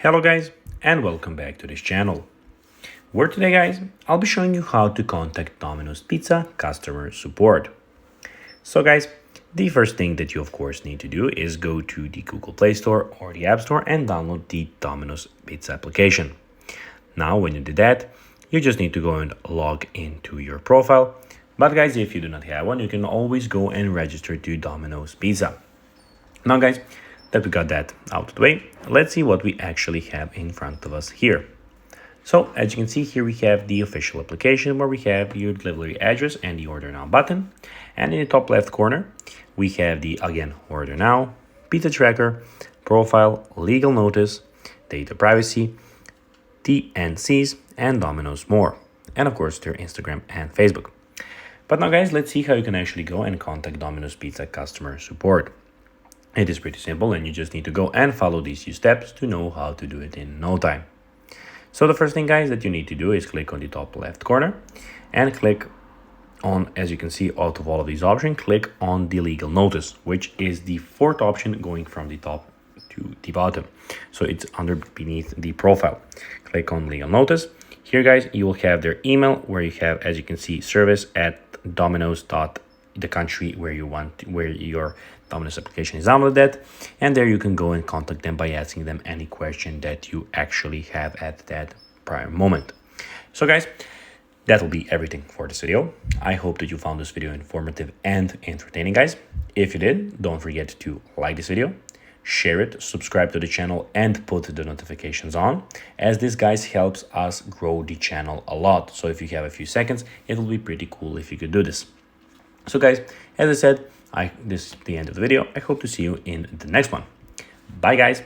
Hello guys and welcome back to this channel, where today guys I'll be showing you how to contact Domino's Pizza customer support. So guys, the first thing that you of course need to do is go to the Google Play Store or the App Store and download the Domino's Pizza application. Now when you do that, you just need to go and log into your profile. But guys, if you do not have one, you can always go and register to Domino's Pizza. Now guys, that we got that out of the way, let's see what we actually have in front of us here. So as you can see here, we have the official application where we have your delivery address and the order now button. And in the top left corner, we have the again order now, pizza tracker, profile, legal notice, data privacy, TNCs, and Domino's more. And of course their Instagram and Facebook. But now guys, let's see how you can actually go and contact Domino's Pizza customer support. It is pretty simple and you just need to go and follow these few steps to know how to do it in no time. So the first thing guys that you need to do is click on the top left corner and click on, as you can see out of all of these options, click on the legal notice, which is the fourth option going from the top to the bottom. So it's beneath the profile. Click on legal notice. Here guys, you will have their email where you have, as you can see, service@dominos. The country where your Domino's application is downloaded at, and there you can go and contact them by asking them any question that you actually have at that prior moment. So guys, that will be everything for this video. I hope that you found this video informative and entertaining guys. If you did, don't forget to like this video, share it, subscribe to the channel, and put the notifications on, as this guys helps us grow the channel a lot. So if you have a few seconds, it will be pretty cool if you could do this. So guys, as I said, this is the end of the video. I hope to see you in the next one. Bye guys.